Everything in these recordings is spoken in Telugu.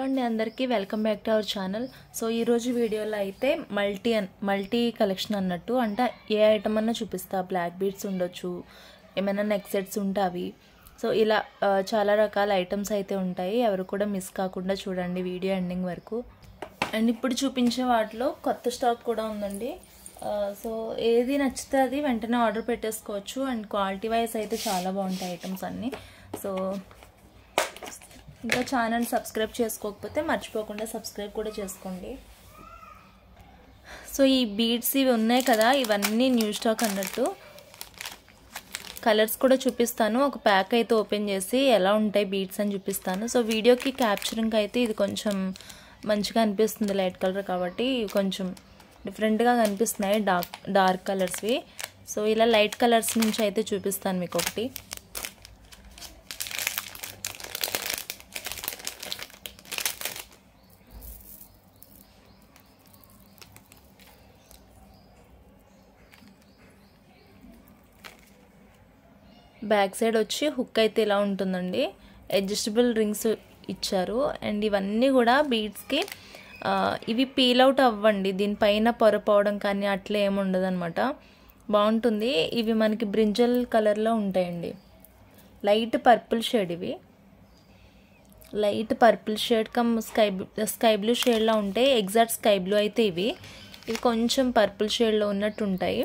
అండి అందరికీ welcome back to our channel. So ఈరోజు వీడియోలో అయితే మల్టీ కలెక్షన్ అన్నట్టు, అంటే ఏ ఐటమ్ అన్నా చూపిస్తా. బ్లాక్ బీడ్స్ ఉండొచ్చు, ఏమైనా నెక్ సెట్స్ ఉంటాయి. సో ఇలా చాలా రకాల ఐటమ్స్ అయితే ఉంటాయి. ఎవరు కూడా మిస్ కాకుండా చూడండి వీడియో ఎండింగ్ వరకు. అండ్ ఇప్పుడు చూపించే వాటిలో కొత్త స్టాక్ కూడా ఉందండి. సో ఏది నచ్చితే అది వెంటనే ఆర్డర్ పెట్టేసుకోవచ్చు. అండ్ క్వాలిటీ వైజ్ అయితే చాలా బాగుంటాయి ఐటమ్స్ అన్నీ. సో ఇంకా ఛానల్ సబ్స్క్రైబ్ చేసుకోకపోతే మర్చిపోకుండా సబ్స్క్రైబ్ కూడా చేసుకోండి. సో ఈ బీడ్స్ ఇవి ఉన్నాయి కదా, ఇవన్నీ న్యూ స్టాక్ అన్నట్టు. కలర్స్ కూడా చూపిస్తాను. ఒక ప్యాక్ అయితే ఓపెన్ చేసి ఎలా ఉంటాయి బీడ్స్ అని చూపిస్తాను. సో వీడియోకి క్యాప్చరింగ్ అయితే ఇది కొంచెం మంచిగా అనిపిస్తుంది, లైట్ కలర్ కాబట్టి కొంచెం డిఫరెంట్గా కనిపిస్తున్నాయి డార్క్ కలర్స్వి. సో ఇలా లైట్ కలర్స్ నుంచి అయితే చూపిస్తాను మీకు ఒకటి. బ్యాక్ సైడ్ వచ్చి హుక్ అయితే ఇలా ఉంటుందండి. అడ్జస్టబుల్ రింగ్స్ ఇచ్చారు. అండ్ ఇవన్నీ కూడా బీడ్స్కి ఇవి పీల్ అవుట్ అవ్వండి, దీనిపైన పొరపోవడం కానీ అట్లా ఏమి ఉండదు అనమాట. బాగుంటుంది. ఇవి మనకి బ్రింజల్ కలర్లో ఉంటాయండి. లైట్ పర్పుల్ షేడ్, ఇవి light purple shade come sky blue షేడ్లో ఉంటాయి. ఎగ్జాక్ట్ స్కై బ్లూ అయితే ఇవి కొంచెం పర్పుల్ షేడ్లో ఉన్నట్టు ఉంటాయి.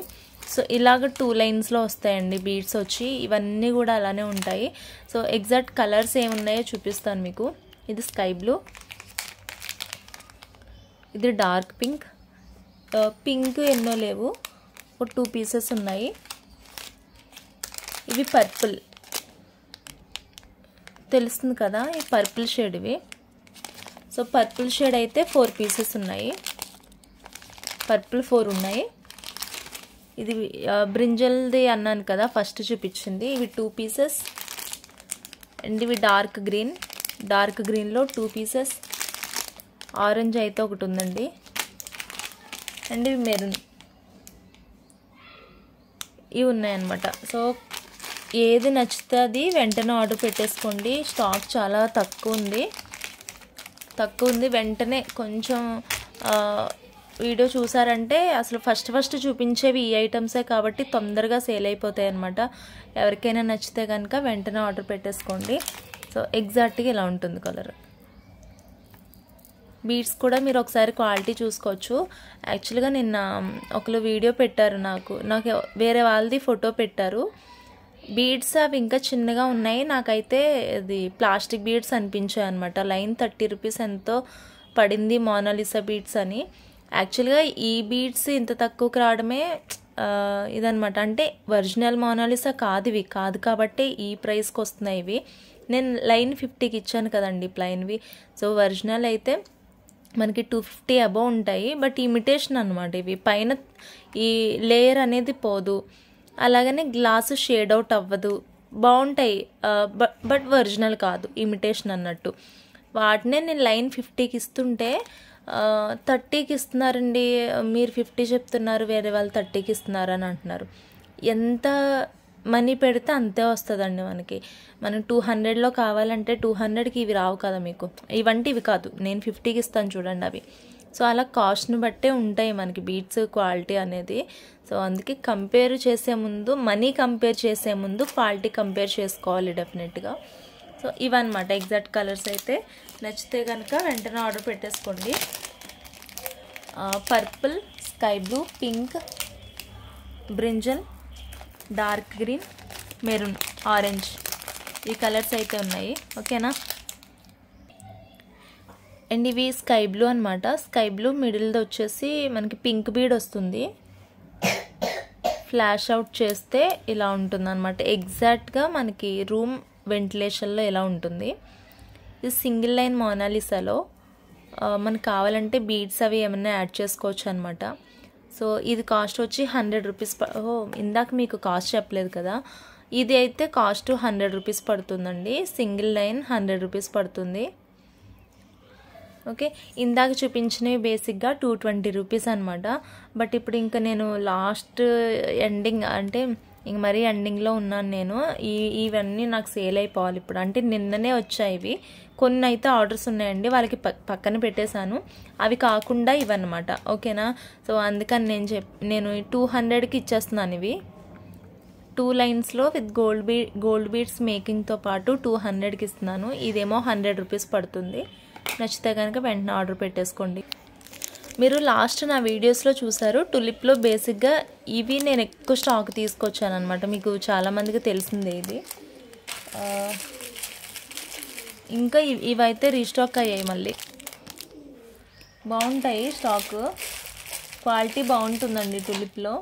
సో ఇలాగ 2 లైన్స్లో వస్తాయండి బీడ్స్ వచ్చి. ఇవన్నీ కూడా అలానే ఉంటాయి. సో ఎగ్జాక్ట్ కలర్స్ ఏమున్నాయో చూపిస్తాను మీకు. ఇది స్కై బ్లూ, ఇది డార్క్ పింక్. పింక్ ఎన్నో లేవు, ఒక 2 పీసెస్ ఉన్నాయి. ఇవి పర్పుల్, తెలుస్తుంది కదా, ఈ పర్పుల్ షేడ్ ఇవి. సో పర్పుల్ షేడ్ అయితే 4 పీసెస్ ఉన్నాయి. పర్పుల్ 4 ఉన్నాయి. ఇది బ్రింజల్ది అన్నాను కదా ఫస్ట్ చూపించింది. ఇవి 2 పీసెస్. అండ్ ఇవి డార్క్ గ్రీన్లో 2 పీసెస్. ఆరెంజ్ అయితే ఒకటి ఉందండి. అండ్ ఇవి మెరూన్, ఇవి ఉన్నాయన్నమాట. సో ఏది నచ్చితే అది వెంటనే ఆర్డర్ పెట్టేసుకోండి. స్టాక్ చాలా తక్కువ ఉంది. వెంటనే కొంచెం వీడియో చూసారంటే అసలు ఫస్ట్ చూపించేవి ఈ ఐటమ్సే కాబట్టి తొందరగా సేల్ అయిపోతాయి అన్నమాట. ఎవరికైనా నచ్చితే కనుక వెంటనే ఆర్డర్ పెట్టేసుకోండి. సో ఎగ్జాక్ట్గా ఇలా ఉంటుంది కలర్. బీడ్స్ కూడా మీరు ఒకసారి క్వాలిటీ చూసుకోవచ్చు. యాక్చువల్గా నిన్న ఒకరు వీడియో పెట్టారు, నాకు వేరే వాళ్ళది ఫోటో పెట్టారు. బీడ్స్ అవి ఇంకా చిన్నగా ఉన్నాయి. నాకైతే ఇది ప్లాస్టిక్ బీడ్స్ అనిపించాయి అనమాట. లైన్ 30 రూపీస్ ఎంతో పడింది, మోనాలిసా బీడ్స్ అని. యాక్చువల్గా ఈ బీడ్స్ ఇంత తక్కువకి రావడమే ఇదనమాట. అంటే ఒరిజినల్ మోనాలిసా కాదు కాబట్టి ఈ ప్రైస్కి వస్తున్నాయి ఇవి. నేను లైన్ 50కి ఇచ్చాను కదండి ప్లైన్వి. సో ఒరిజినల్ అయితే మనకి 250 అబోవ్ ఉంటాయి. బట్ ఇమిటేషన్ అనమాట ఇవి. పైన ఈ లేయర్ అనేది పోదు, అలాగనే గ్లాసు షేడ్ అవుట్ అవ్వదు, బాగుంటాయి. బట్ ఒరిజినల్ కాదు, ఇమిటేషన్ అన్నట్టు. వాటినే నేను లైన్ 50కి ఇస్తుంటే 30కి ఇస్తున్నారండి, మీరు 50 చెప్తున్నారు, వేరే వాళ్ళు 30కి ఇస్తున్నారు అని అంటున్నారు. ఎంత మనీ పెడితే అంతే వస్తుందండి మనకి. మనం 200లో కావాలంటే 200కి ఇవి రావు కదా మీకు. ఇవి కాదు, నేను 50కి ఇస్తాను చూడండి అవి. సో అలా కాస్ట్ని బట్టే ఉంటాయి మనకి బీడ్స్ క్వాలిటీ అనేది. సో అందుకే మనీ కంపేర్ చేసే ముందు క్వాలిటీ కంపేర్ చేసుకోవాలి డెఫినెట్గా. సో ఇవన్నమాట ఎగ్జాక్ట్ కలర్స్. అయితే నచ్చితే కనుక వెంటనే ఆర్డర్ పెట్టేసుకోండి. Purple, sky blue, pink, brinjal, dark green, maroon, orange, ఈ కలర్స్ అయితే ఉన్నాయి. ఓకేనా. అండ్ ఇవి స్కై బ్లూ అనమాట. స్కై బ్లూ మిడిల్ది వచ్చేసి మనకి పింక్ బీడ్ వస్తుంది. ఫ్లాష్ అవుట్ చేస్తే ఇలా ఉంటుంది అనమాట. ఎగ్జాక్ట్గా మనకి రూమ్ వెంటిలేషన్లో ఎలా ఉంటుంది. ఇది సింగిల్ లైన్ మోనాలిసాలో మనకు కావాలంటే బీడ్స్ అవి ఏమైనా యాడ్ చేసుకోవచ్చు అనమాట. సో ఇది కాస్ట్ వచ్చి 100 రూపీస్. ఇందాక మీకు కాస్ట్ చెప్పలేదు కదా, ఇది అయితే కాస్ట్ 100 రూపీస్ పడుతుందండి. సింగిల్ లైన్ 100 రూపీస్ పడుతుంది. ఓకే, ఇందాక చూపించినవి బేసిక్గా 220 రూపీస్ అనమాట. బట్ ఇప్పుడు ఇంకా నేను లాస్ట్ ఎండింగ్ అంటే ఇంక మరీ ఎండింగ్లో ఉన్నాను నేను. ఇవన్నీ నాకు సేల్ అయిపోవాలి ఇప్పుడు. అంటే నిన్ననే వచ్చాయి ఇవి. కొన్ని అయితే ఆర్డర్స్ ఉన్నాయండి, వాళ్ళకి పక్కన పెట్టేశాను. అవి కాకుండా ఇవన్నమాట. ఓకేనా. సో అందుకని నేను 200కి ఇచ్చేస్తున్నాను ఇవి. 2 లైన్స్లో విత్ గోల్డ్ బీడ్స్ మేకింగ్తో పాటు 200కి ఇస్తున్నాను. ఇదేమో 100 రూపీస్ పడుతుంది. నచ్చితే కనుక వెంటనే ఆర్డర్ పెట్టేసుకోండి. మీరు లాస్ట్ నా వీడియోస్లో చూసారు, టులిప్లో బేసిక్గా ఇవి నేను ఎక్కువ స్టాక్ తీసుకొచ్చాను అనమాట. మీకు చాలామందికి తెలిసిందే ఇది. ఇంకా ఇవైతే రీస్టాక్ అయ్యాయి మళ్ళీ. బాగుంటాయి స్టాక్, క్వాలిటీ బాగుంటుందండి టులిప్లో.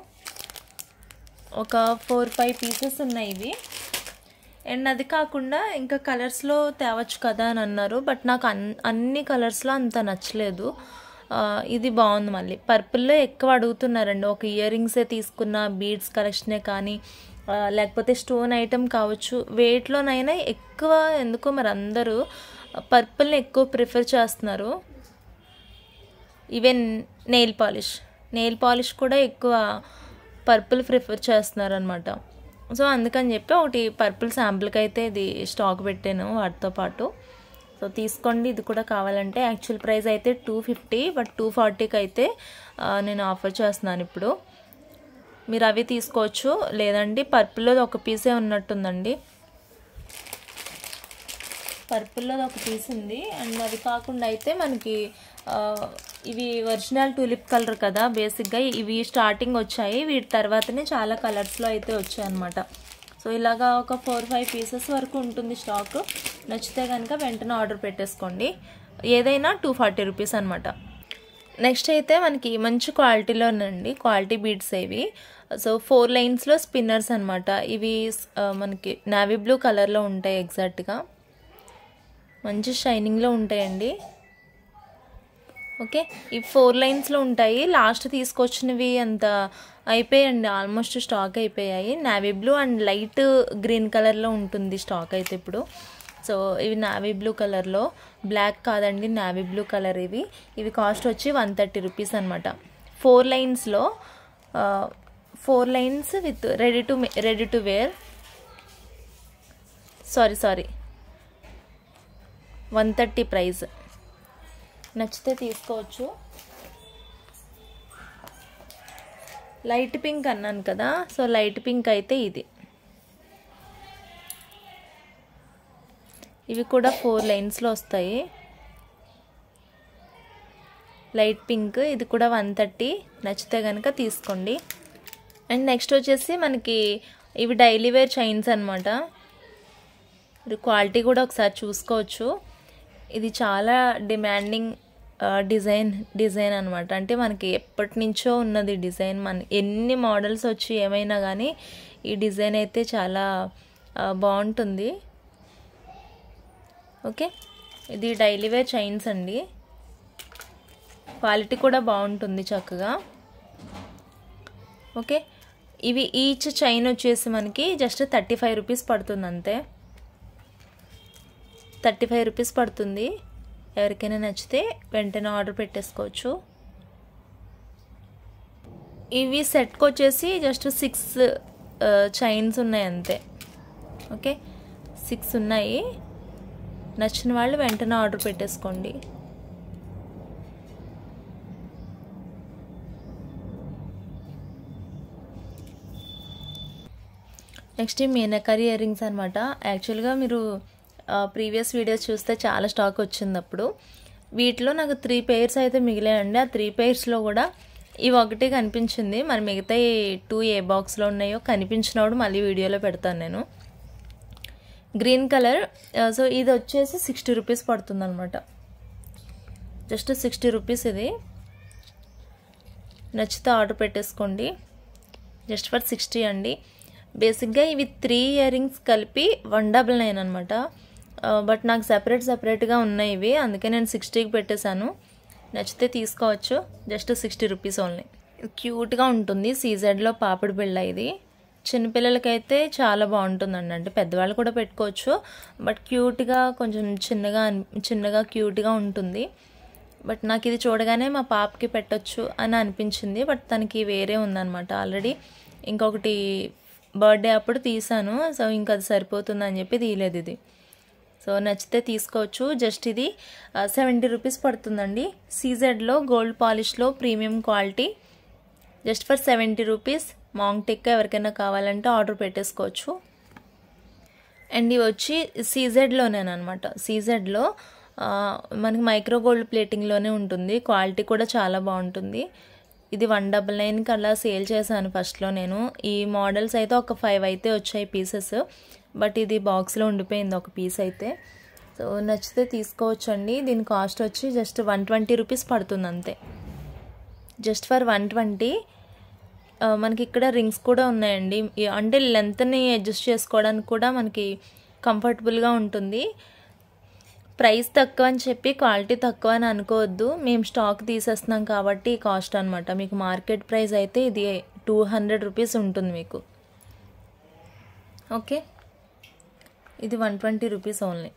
ఒక 4-5 పీసెస్ ఉన్నాయి ఇవి. అండ్ అది కాకుండా ఇంకా కలర్స్లో తేవచ్చు కదా అని అన్నారు, బట్ నాకు అన్ని కలర్స్లో అంత నచ్చలేదు. ఇది బాగుంది. మళ్ళీ పర్పుల్లో ఎక్కువ అడుగుతున్నారండి. ఒక ఇయర్ రింగ్సే తీసుకున్న, బీడ్స్ కలెక్షనే కానీ లేకపోతే స్టోన్ ఐటమ్ కావచ్చు, వెయిట్లోనైనా ఎక్కువ ఎందుకో మరి అందరూ పర్పుల్ని ఎక్కువ ప్రిఫర్ చేస్తున్నారు. ఈవెన్ నెయిల్ పాలిష్ కూడా ఎక్కువ పర్పుల్ ప్రిఫర్ చేస్తున్నారు అనమాట. సో అందుకని చెప్పి ఒకటి పర్పుల్ శాంపుల్కి అయితే ఇది స్టాక్ పెట్టాను వాటితో పాటు. సో తీసుకోండి, ఇది కూడా కావాలంటే. యాక్చువల్ ప్రైస్ అయితే 250, బట్ 240కి అయితే నేను ఆఫర్ చేస్తున్నాను ఇప్పుడు. మీరు అవి తీసుకోవచ్చు, లేదండి పర్పుల్లో ఒక పీసే ఉన్నట్టుందండి. పర్పుల్లో ఒక పీస్ ఉంది. అండ్ అది కాకుండా అయితే మనకి ఇవి ఒరిజినల్ టూలిప్ కలర్ కదా బేసిక్గా. ఇవి స్టార్టింగ్ వచ్చాయి, వీటి తర్వాతనే చాలా కలర్స్లో అయితే వచ్చాయి అనమాట. సో ఇలాగా ఒక 4-5 పీసెస్ వరకు ఉంటుంది స్టాక్. నచ్చితే కనుక వెంటనే ఆర్డర్ పెట్టేసుకోండి. ఏదైనా 240 రూపీస్ అనమాట. నెక్స్ట్ అయితే మనకి మంచి క్వాలిటీలోనండి, క్వాలిటీ బీడ్స్ ఇవి. సో 4 లైన్స్లో స్పిన్నర్స్ అనమాట. ఇవి మనకి నావీ బ్లూ కలర్లో ఉంటాయి ఎగ్జాక్ట్గా. మంచి షైనింగ్లో ఉంటాయండి. ఓకే, ఈ 4 లైన్స్లో ఉంటాయి. లాస్ట్ తీసుకొచ్చినవి అంత అయిపోయాయండి, ఆల్మోస్ట్ స్టాక్ అయిపోయాయి. Navy blue and light green కలర్లో ఉంటుంది స్టాక్ అయితే ఇప్పుడు. సో ఇవి నావీ బ్లూ కలర్లో, బ్లాక్ కాదండి, నావీ బ్లూ కలర్ ఇవి. ఇవి కాస్ట్ వచ్చి 130 రూపీస్ అనమాట. 4 లైన్స్లో 4 lines with ready to wear. Sorry 130 price. నచ్చితే తీసుకోవచ్చు. లైట్ పింక్ అన్నాను కదా, సో లైట్ పింక్ అయితే ఇది. ఇవి కూడా 4 లైన్స్లో వస్తాయి. లైట్ పింక్, ఇది కూడా 130. నచ్చితే కనుక తీసుకోండి. అండ్ నెక్స్ట్ వచ్చేసి మనకి ఇవి డైలీ వేర్ చైన్స్ అనమాట. ఇది క్వాలిటీ కూడా ఒకసారి చూసుకోవచ్చు. ఇది చాలా డిమాండింగ్ డిజైన్ అనమాట. అంటే మనకి ఎప్పటి నుంచో ఉన్నది డిజైన్. ఎన్ని మోడల్స్ వచ్చి ఏమైనా కానీ ఈ డిజైన్ అయితే చాలా బాగుంటుంది. ఓకే, ఇది డైలీ వేర్ చైన్స్ అండి. క్వాలిటీ కూడా బాగుంటుంది చక్కగా. ఓకే, ఇవి ఈచ్ చైన్ వచ్చేసి మనకి జస్ట్ 35 రూపీస్ పడుతుంది అంతే. 35 రూపీస్ పడుతుంది. ఎవరికైనా నచ్చితే వెంటనే ఆర్డర్ పెట్టేసుకోవచ్చు. ఇవి సెట్కి వచ్చేసి జస్ట్ 6 చైన్స్ ఉన్నాయి అంతే. ఓకే, 6 ఉన్నాయి. నచ్చిన వాళ్ళు వెంటనే ఆర్డర్ పెట్టేసుకోండి. నెక్స్ట్ ఈ మీనాకరీ ఇయర్ రింగ్స్ అనమాట. యాక్చువల్గా మీరు ప్రీవియస్ వీడియోస్ చూస్తే చాలా స్టాక్ వచ్చింది అప్పుడు. వీటిలో నాకు 3 పెయిర్స్ అయితే మిగిలాయండి. ఆ 3 పెయిర్స్లో కూడా ఇవి ఒకటి కనిపించింది. మరి మిగతా 2 ఏ బాక్స్లో ఉన్నాయో కనిపించినప్పుడు మళ్ళీ వీడియోలో పెడతాను నేను. Green colour. సో ఇది వచ్చేసి 60 రూపీస్ పడుతుంది అనమాట. జస్ట్ 60 రూపీస్ ఇది. నచ్చితే ఆర్డర్ పెట్టేసుకోండి. జస్ట్ ఫర్ 60 అండి. బేసిక్గా ఇవి 3 ఇయర్ రింగ్స్ కలిపి 199 అనమాట. బట్ నాకు సెపరేట్గా ఉన్నాయి ఇవి, అందుకే నేను 60కి పెట్టేశాను. నచ్చితే తీసుకోవచ్చు. Just 60 rupees only. క్యూట్గా ఉంటుంది. సీజెడ్లో పాపిడి బిళ్ళ ఇది. చిన్నపిల్లలకైతే చాలా బాగుంటుందండి. అంటే పెద్దవాళ్ళు కూడా పెట్టుకోవచ్చు, బట్ క్యూట్గా కొంచెం చిన్నగా క్యూట్గా ఉంటుంది. బట్ నాకు ఇది చూడగానే మా పాపకి పెట్టొచ్చు అని అనిపించింది. బట్ తనకి వేరే ఉందన్నమాట ఆల్రెడీ. ఇంకొకటి బర్త్డే అప్పుడు తీసాను. సో ఇంకా అది సరిపోతుందని చెప్పి తీయలేదు ఇది. సో నచ్చితే తీసుకోవచ్చు. జస్ట్ ఇది 70 రూపీస్ పడుతుందండి. సీజెడ్లో గోల్డ్ పాలిష్లో premium quality just for 70 rupees. Maang tikka ఎవరికైనా కావాలంటే ఆర్డర్ పెట్టేసుకోవచ్చు. అండ్ ఇవి వచ్చి సీజెడ్లోనేనమాట. సీజెడ్లో మనకి మైక్రో గోల్డ్ ప్లేటింగ్లోనే ఉంటుంది. క్వాలిటీ కూడా చాలా బాగుంటుంది. ఇది 199కి అలా సేల్ చేశాను ఫస్ట్లో నేను. ఈ మోడల్స్ అయితే ఒక 5 అయితే వచ్చాయి పీసెస్, బట్ ఇది బాక్స్లో ఉండిపోయింది ఒక పీస్ అయితే. సో నచ్చితే తీసుకోవచ్చండి. దీని కాస్ట్ వచ్చి జస్ట్ 120 రూపీస్ పడుతుంది అంతే. Just for 120. మనకి ఇక్కడ రింగ్స్ కూడా ఉన్నాయండి. అంటే లెంత్ని అడ్జస్ట్ చేసుకోవడానికి కూడా మనకి కంఫర్టబుల్గా ఉంటుంది. ప్రైస్ తక్కువ అని చెప్పి క్వాలిటీ తక్కువ అని అనుకోవద్దు. మేము స్టాక్ తీసేస్తున్నాం కాబట్టి కాస్ట్ అనమాట. మీకు మార్కెట్ ప్రైస్ అయితే ఇది 200 రూపీస్ ఉంటుంది మీకు. ఓకే, ఇది 120 రూపీస్ ఓన్లీ.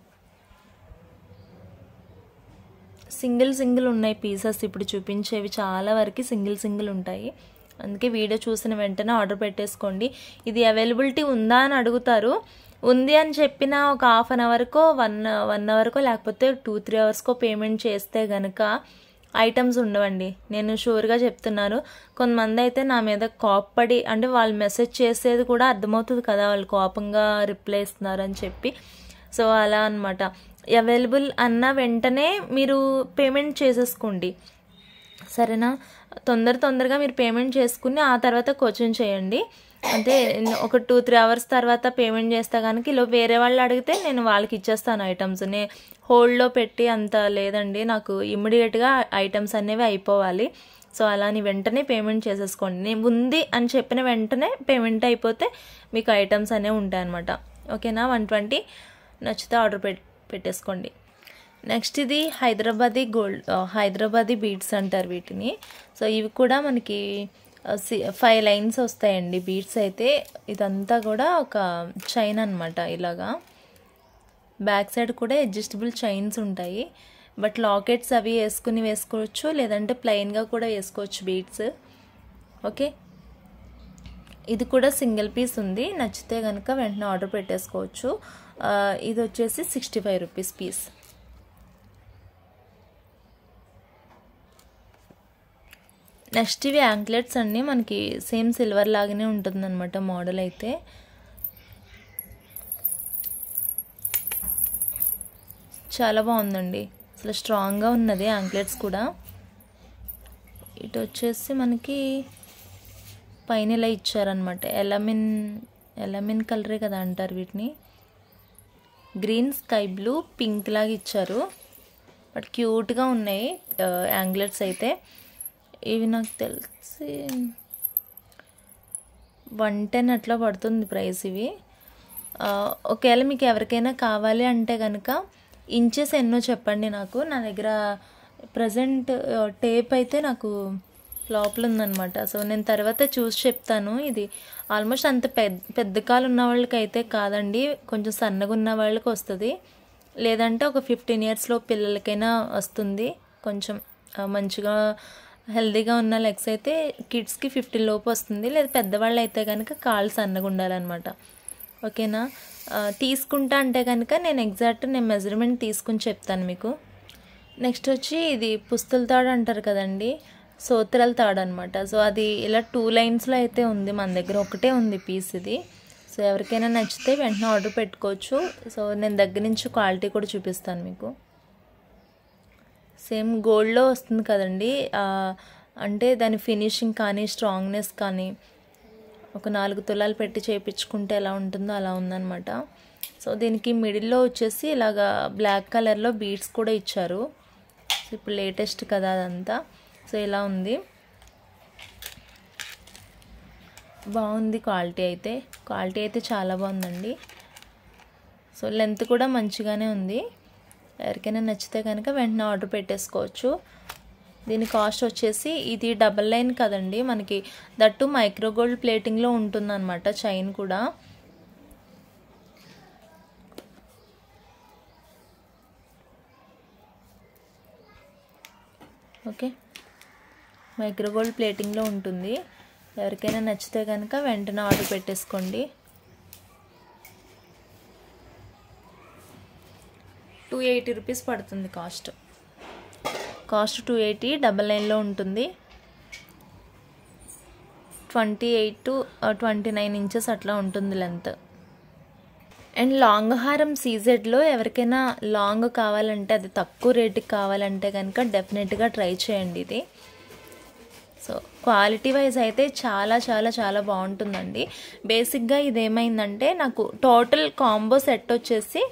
సింగిల్ ఉన్నాయి పీసెస్. ఇప్పుడు చూపించేవి చాలా వరకు సింగిల్ ఉంటాయి. అందుకే వీడియో చూసిన వెంటనే ఆర్డర్ పెట్టేసుకోండి. ఇది అవైలబిలిటీ ఉందా అని అడుగుతారు. ఉంది అని చెప్పిన ఒక హాఫ్ అన్ అవర్కో 1 అవర్కో లేకపోతే 2-3 అవర్స్కో పేమెంట్ చేస్తే గనక ఐటమ్స్ ఉండవండి. నేను షూర్గా చెప్తున్నాను. కొంతమంది అయితే నా మీద కోప్పడి, అంటే వాళ్ళు మెసేజ్ చేసేది కూడా అర్థమవుతుంది కదా, వాళ్ళు కోపంగా రిప్లై ఇస్తున్నారని చెప్పి. సో అలా అనమాట. అవైలబుల్ అన్న వెంటనే మీరు పేమెంట్ చేసేసుకోండి, సరేనా? తొందరగా మీరు పేమెంట్ చేసుకుని ఆ తర్వాత కోచింగ్ చేయండి. అంటే ఒక 2-3 అవర్స్ తర్వాత పేమెంట్ చేస్తా కనుక ఇలా వేరే వాళ్ళు అడిగితే నేను వాళ్ళకి ఇచ్చేస్తాను ఐటమ్స్. హోల్డ్లో పెట్టి అంత లేదండి, నాకు ఇమ్మీడియట్గా ఐటమ్స్ అనేవి అయిపోవాలి. సో అలాని వెంటనే పేమెంట్ చేసేసుకోండి. నేను ఉంది అని చెప్పిన వెంటనే పేమెంట్ అయిపోతే మీకు ఐటమ్స్ అనేవి ఉంటాయన్నమాట. ఓకేనా? 120 నచ్చితే ఆర్డర్ పెట్టేసుకోండి. నెక్స్ట్ ఇది హైదరాబాదీ బీడ్స్ అంటారు వీటిని. సో ఇవి కూడా మనకి 5 లైన్స్ వస్తాయండి బీడ్స్ అయితే. ఇదంతా కూడా ఒక చైన్ అనమాట. ఇలాగా బ్యాక్ సైడ్ కూడా అడ్జస్టబుల్ చైన్స్ ఉంటాయి. బట్ లాకెట్స్ అవి వేసుకోవచ్చు, లేదంటే ప్లెయిన్గా కూడా వేసుకోవచ్చు బీడ్స్. ఓకే, ఇది కూడా సింగిల్ పీస్ ఉంది. నచ్చితే కనుక వెంటనే ఆర్డర్ పెట్టేసుకోవచ్చు. ఇది వచ్చేసి 65 రూపీస్ పీస్. నెక్స్ట్ ఇవి యాంక్లెట్స్ అండి. మనకి సేమ్ సిల్వర్ లాగానే ఉంటుంది అనమాట మోడల్ అయితే. చాలా బాగుందండి, అసలు స్ట్రాంగ్గా ఉన్నది యాంక్లెట్స్ కూడా. ఇటు వచ్చేసి మనకి పైన ఇలా ఇచ్చారనమాట. ఎలమిన్ కలరే కదా అంటారు వీటిని. గ్రీన్, స్కై బ్లూ, పింక్ లాగా ఇచ్చారు. బట్ క్యూట్గా ఉన్నాయి యాంక్లెట్స్ అయితే. ఇవి నాకు తెలిసి 110 అట్లా పడుతుంది ప్రైస్ ఇవి. ఒకవేళ మీకు ఎవరికైనా కావాలి అంటే కనుక ఇంచెస్ ఎన్నో చెప్పండి నాకు. నా దగ్గర ప్రజెంట్ టేప్ అయితే నాకు లోపల ఉందన్నమాట. సో నేను తర్వాత చూసి చెప్తాను. ఇది ఆల్మోస్ట్ అంత పెద్ద కాలు ఉన్న వాళ్ళకి అయితే కాదండి, కొంచెం సన్నగా ఉన్న వాళ్ళకి వస్తుంది. లేదంటే ఒక 15 ఇయర్స్లో పిల్లలకైనా వస్తుంది. కొంచెం మంచిగా హెల్దీగా ఉన్న లెగ్స్ అయితే కిడ్స్కి 15 లోపు వస్తుంది. లేదా పెద్దవాళ్ళు అయితే కనుక కాళ్ళు సన్నగా ఉండాలన్నమాట. ఓకేనా? తీసుకుంటా అంటే కనుక నేను మెజర్మెంట్ తీసుకుని చెప్తాను మీకు. నెక్స్ట్ వచ్చి ఇది పుస్తల తాడు అంటారు కదండి, సోత్రాల తాడు అనమాట. సో అది ఇలా 2 లైన్స్లో అయితే ఉంది. మన దగ్గర ఒకటే ఉంది పీస్ ఇది. సో ఎవరికైనా నచ్చితే వెంటనే ఆర్డర్ పెట్టుకోవచ్చు. సో నేను దగ్గర నుంచి క్వాలిటీ కూడా చూపిస్తాను మీకు. సేమ్ గోల్డ్లో వస్తుంది కదండి, అంటే దాని ఫినిషింగ్ కానీ స్ట్రాంగ్నెస్ కానీ ఒక 4 తులాలు పెట్టి చేయించుకుంటే ఎలా ఉంటుందో అలా ఉందన్నమాట. సో దీనికి మిడిల్లో వచ్చేసి ఇలాగా బ్లాక్ కలర్లో బీడ్స్ కూడా ఇచ్చారు. సో ఇప్పుడు లేటెస్ట్ కదా అదంతా. సో ఇలా ఉంది, బాగుంది క్వాలిటీ అయితే చాలా బాగుందండి. సో లెంత్ కూడా మంచిగానే ఉంది. ఎవరికైనా నచ్చితే కనుక వెంటనే ఆర్డర్ పెట్టేసుకోవచ్చు. దీని కాస్ట్ వచ్చేసి ఇది డబల్ లైన్ కదండి మనకి, దట్టు మైక్రో గోల్డ్ ప్లేటింగ్లో ఉంటుందన్నమాట చైన్ కూడా. ఓకే, మైక్రో గోల్డ్ ప్లేటింగ్లో ఉంటుంది. ఎవరికైనా నచ్చితే కనుక వెంటనే ఆర్డర్ పెట్టేసుకోండి. 280 రూపీస్ పడుతుంది కాస్ట్ 280. 99లో ఉంటుంది. 28 to 29 ఇంచెస్ అట్లా ఉంటుంది లెంత్. అండ్ లాంగ్ హారం సీజెడ్లో ఎవరికైనా లాంగ్ కావాలంటే, అది తక్కువ రేటుకి కావాలంటే కనుక డెఫినెట్గా ట్రై చేయండి ఇది. సో క్వాలిటీ వైజ్ అయితే చాలా చాలా చాలా బాగుంటుందండి. బేసిక్గా ఇది ఏమైందంటే నాకు టోటల్ కాంబో సెట్ వచ్చేసి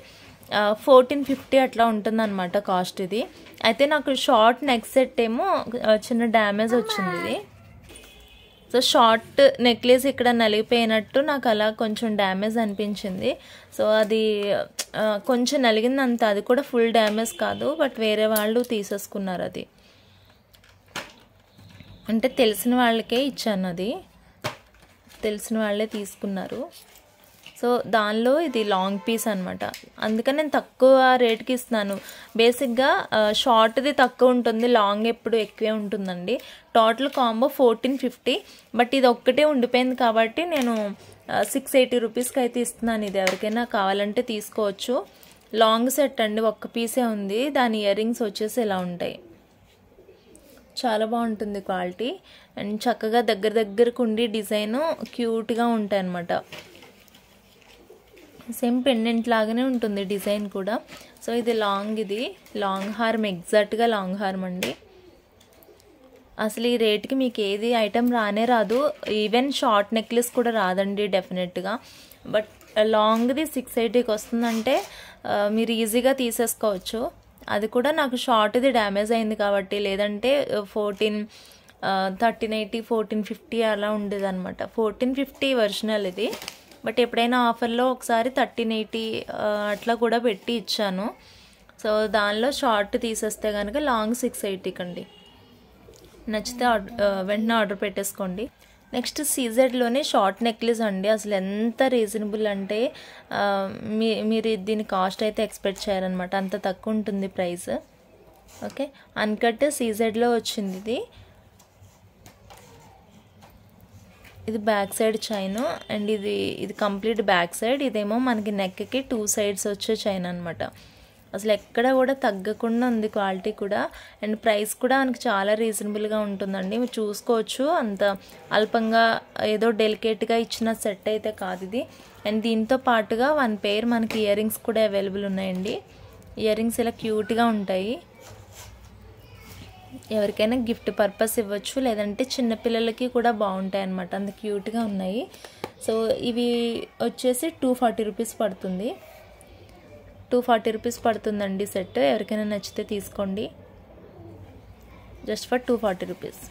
1450 అట్లా ఉంటుందన్నమాట కాస్ట్ ఇది. అయితే నాకు షార్ట్ నెక్ సెట్ ఏమో చిన్న డ్యామేజ్ వచ్చింది ఇది. సో షార్ట్ నెక్లెస్ ఇక్కడ నలిగిపోయినట్టు నాకు అలా కొంచెం డ్యామేజ్ అనిపించింది. సో అది కొంచెం నలిగిందంత, అది కూడా ఫుల్ డ్యామేజ్ కాదు, బట్ వేరే వాళ్ళు తీసేసుకున్నారు. అది అంటే తెలిసిన వాళ్ళకే ఇచ్చాను, అది తెలిసిన వాళ్ళే తీసుకున్నారు. సో దానిలో ఇది లాంగ్ పీస్ అనమాట, అందుకని నేను తక్కువ రేట్కి ఇస్తున్నాను. బేసిక్గా షార్ట్ది తక్కువ ఉంటుంది, లాంగ్ ఎప్పుడు ఎక్కువే ఉంటుందండి. టోటల్ కాంబో 1450, బట్ ఇది ఒక్కటే ఉండిపోయింది కాబట్టి నేను 680 రూపీస్కి అయితే ఇస్తున్నాను. ఇది ఎవరికైనా కావాలంటే తీసుకోవచ్చు. లాంగ్ సెట్ అండి, ఒక్క పీసే ఉంది. దాని ఇయర్ రింగ్స్ వచ్చేసి ఇలా ఉంటాయి. చాలా బాగుంటుంది క్వాలిటీ. అండ్ చక్కగా దగ్గరకు ఉండి డిజైన్ క్యూట్గా ఉంటాయి అన్నమాట. సేమ్ పెండెంట్ లాగానే ఉంటుంది డిజైన్ కూడా. సో ఇది లాంగ్ హార్మ్, ఎగ్జాక్ట్గా లాంగ్ హార్మ్ అండి. అసలు ఈ రేట్కి మీకు ఏది ఐటెం రానే రాదు. ఈవెన్ షార్ట్ నెక్లెస్ కూడా రాదండి డెఫినెట్గా. బట్ లాంగ్ది 680కి వస్తుందంటే మీరు ఈజీగా తీసేసుకోవచ్చు. అది కూడా నాకు షార్ట్ది డ్యామేజ్ అయింది కాబట్టి, లేదంటే 1380 1450 అలా ఉండేది అనమాట. 1450 ఒరిజినల్ ఇది, బట్ ఎప్పుడైనా ఆఫర్లో ఒకసారి 1380 అట్లా కూడా పెట్టి ఇచ్చాను. సో దానిలో షార్ట్ తీసేస్తే కనుక లాంగ్ 680 కండి. నచ్చితే వెంటనే ఆర్డర్ పెట్టేసుకోండి. నెక్స్ట్ సీజెడ్లోనే షార్ట్ నెక్లెస్ అండి. అసలు ఎంత రీజనబుల్ అంటే మీరు దీని కాస్ట్ అయితే ఎక్స్పెక్ట్ చేయాలన్నమాట, అంత తక్కువ ఉంటుంది ప్రైస్. ఓకే, అన్కట్ సీజెడ్లో వచ్చింది ఇది. ఇది బ్యాక్ సైడ్ చైన్, అండ్ ఇది కంప్లీట్ బ్యాక్ సైడ్. ఇదేమో మనకి నెక్కి 2 సైడ్స్ వచ్చే చైన్ అనమాట. అసలు ఎక్కడ కూడా తగ్గకుండా ఉంది క్వాలిటీ కూడా. అండ్ ప్రైస్ కూడా మనకి చాలా రీజనబుల్గా ఉంటుందండి. మీరు చూసుకోవచ్చు, అంత అల్పంగా ఏదో డెలికేట్గా ఇచ్చిన సెట్ అయితే కాదు ఇది. అండ్ దీంతో పాటుగా 1 పెయిర్ మనకి ఇయర్ రింగ్స్ కూడా అవైలబుల్ ఉన్నాయండి. ఇయర్ రింగ్స్ ఇలా క్యూట్గా ఉంటాయి. ఎవరికైనా గిఫ్ట్ పర్పస్ ఇవ్వచ్చు, లేదంటే చిన్నపిల్లలకి కూడా బాగుంటాయి అన్నమాట, అంత క్యూట్గా ఉన్నాయి. సో ఇవి వచ్చేసి 240 రూపీస్ పడుతుంది. 240 రూపీస్ పడుతుందండి సెట్. ఎవరికైనా నచ్చితే తీసుకోండి, జస్ట్ ఫర్ 240 రూపీస్.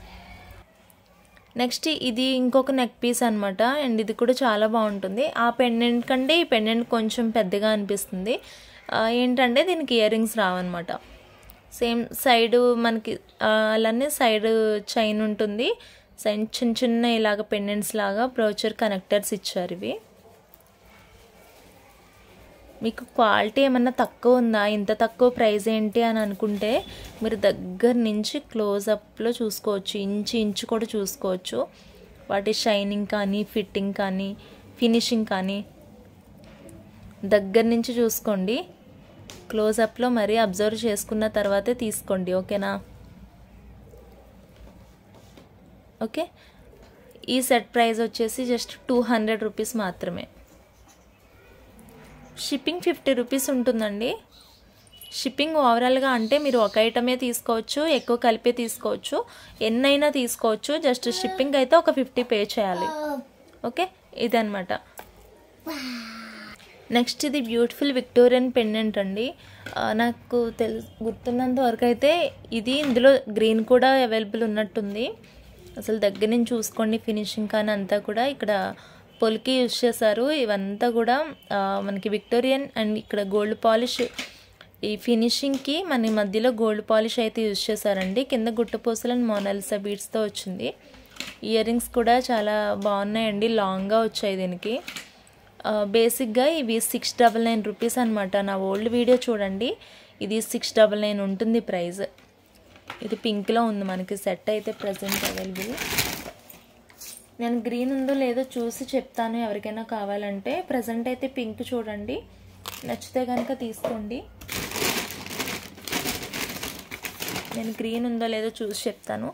నెక్స్ట్ ఇది ఇంకొక నెక్ పీస్ అనమాట. అండ్ ఇది కూడా చాలా బాగుంటుంది. ఆ పెండెంట్ కంటే ఈ పెండెంట్ కొంచెం పెద్దగా అనిపిస్తుంది. ఏంటంటే దీనికి ఇయర్ రింగ్స్ రావన్నమాట. సేమ్ సైడ్ మనకి అలానే సైడ్ చైన్ ఉంటుంది. సైడ్ చిన్న చిన్న ఇలాగ పెండెంట్స్ లాగా బ్రోచర్ కనెక్టర్స్ ఇచ్చారు. ఇవి మీకు క్వాలిటీ ఏమన్నా తక్కువ ఉందా, ఇంత తక్కువ ప్రైస్ ఏంటి అని అనుకుంటే మీరు దగ్గర నుంచి క్లోజప్లో చూసుకోవచ్చు, ఇంచు కూడా చూసుకోవచ్చు. వాటి షైనింగ్ కానీ, ఫిట్టింగ్ కానీ, ఫినిషింగ్ కానీ దగ్గర నుంచి చూసుకోండి. క్లోజప్లో మరీ అబ్జర్వ్ చేసుకున్న తర్వాతే తీసుకోండి, ఓకేనా? ఓకే, ఈ సెట్ ప్రైస్ వచ్చేసి జస్ట్ 200 రూపీస్ మాత్రమే. షిప్పింగ్ 50 రూపీస్ ఉంటుందండి. షిప్పింగ్ ఓవరాల్గా అంటే మీరు ఒక ఐటమే తీసుకోవచ్చు, ఎక్కువ కలిపి తీసుకోవచ్చు, ఎన్నైనా తీసుకోవచ్చు. జస్ట్ షిప్పింగ్ అయితే ఒక 50 పే చేయాలి. ఓకే, ఇదన్నమాట. నెక్స్ట్ ఇది బ్యూటిఫుల్ విక్టోరియన్ పెండెంట్ అండి. నాకు గుర్తున్నంత వరకు అయితే ఇందులో గ్రీన్ కూడా అవైలబుల్ ఉన్నట్టుంది. అసలు దగ్గర నుంచి చూసుకోండి, ఫినిషింగ్ కానీ అంతా కూడా ఇక్కడ పొలికి యూజ్ చేశారు. ఇవంతా కూడా మనకి విక్టోరియన్. అండ్ ఇక్కడ గోల్డ్ పాలిష్, ఈ ఫినిషింగ్కి మన మధ్యలో గోల్డ్ పాలిష్ అయితే యూజ్ చేశారండి. కింద గుట్టపూసలు అండ్ మోనాలిసా బీడ్స్తో వచ్చింది. ఇయర్ రింగ్స్ కూడా చాలా బాగున్నాయండి, లాంగ్గా వచ్చాయి దీనికి. బేసిక్గా ఇవి 699 రూపీస్ అనమాట. నా ఓల్డ్ వీడియో చూడండి, ఇది 699 ఉంటుంది ప్రైస్. ఇది పింక్లో ఉంది మనకి సెట్ అయితే ప్రజెంట్ అవైలబుల్. నేను గ్రీన్ ఉందో లేదో చూసి చెప్తాను ఎవరికైనా కావాలంటే. ప్రజెంట్ అయితే పింక్ చూడండి, నచ్చితే కనుక తీసుకోండి. నేను గ్రీన్ ఉందో లేదో చూసి చెప్తాను.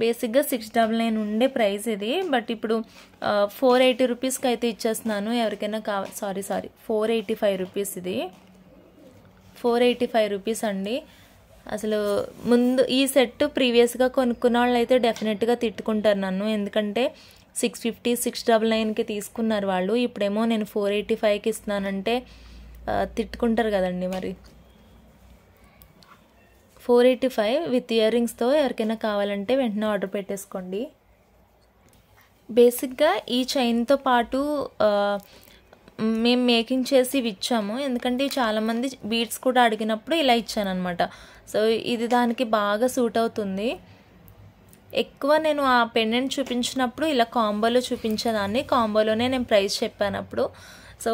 బేసిక్గా 699 ఉండే ప్రైస్ ఇది, బట్ ఇప్పుడు 480 రూపీస్కి అయితే ఇచ్చేస్తున్నాను ఎవరికైనా సారీ 485 రూపీస్. ఇది 485 రూపీస్ అండి. అసలు ముందు ఈ సెట్ ప్రీవియస్గా కొనుక్కున్న వాళ్ళు అయితే డెఫినెట్గా తిట్టుకుంటారు నన్ను, ఎందుకంటే 650 699కి తీసుకున్నారు వాళ్ళు. ఇప్పుడేమో నేను 485కి ఇస్తున్నానంటే తిట్టుకుంటారు కదండి. మరి 485 విత్ ఇయర్ రింగ్స్తో ఎవరికైనా కావాలంటే వెంటనే ఆర్డర్ పెట్టేసుకోండి. బేసిక్గా ఈ చైన్తో పాటు మేము మేకింగ్ చేసి ఇచ్చాము, ఎందుకంటే చాలామంది బీడ్స్ కూడా అడిగినప్పుడు ఇలా ఇచ్చానమాట. సో ఇది దానికి బాగా సూట్ అవుతుంది. ఎక్కువ నేను ఆ పెండెంట్ చూపించినప్పుడు ఇలా కాంబోలో చూపించేదాన్ని, కాంబోలోనే నేను ప్రైస్ చెప్పాను అప్పుడు. సో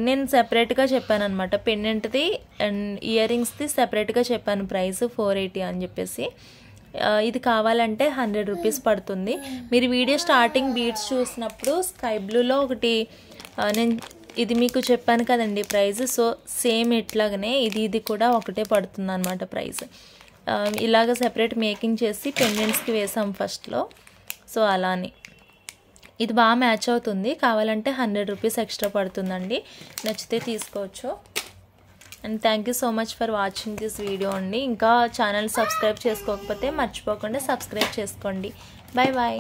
నేను సెపరేట్గా చెప్పాను అనమాట, పెండెంట్ది అండ్ ఇయర్ రింగ్స్ది సెపరేట్గా చెప్పాను ప్రైస్ 480 అని చెప్పేసి. ఇది కావాలంటే 100 రూపీస్ పడుతుంది. మీరు వీడియో స్టార్టింగ్ బీడ్స్ చూసినప్పుడు స్కై బ్లూలో ఒకటి నేను ఇది మీకు చెప్పాను కదండి ప్రైస్. సో సేమ్ ఇట్లాగనే ఇది కూడా ఒకటే పడుతుంది అనమాట ప్రైస్. ఇలాగ సెపరేట్ మేకింగ్ చేసి పెండెంట్స్కి వేసాం ఫస్ట్లో. సో అలానే ఇది బాగా మ్యాచ్ అవుతుంది. కావాలంటే 100 రూపీస్ ఎక్స్ట్రా పడుతుందండి, నచ్చితే తీసుకోవచ్చు. And thank you so much for watching this video అండి. ఇంకా ఛానల్ సబ్స్క్రైబ్ చేసుకోకపోతే మర్చిపోకుండా సబ్స్క్రైబ్ చేసుకోండి. Bye bye.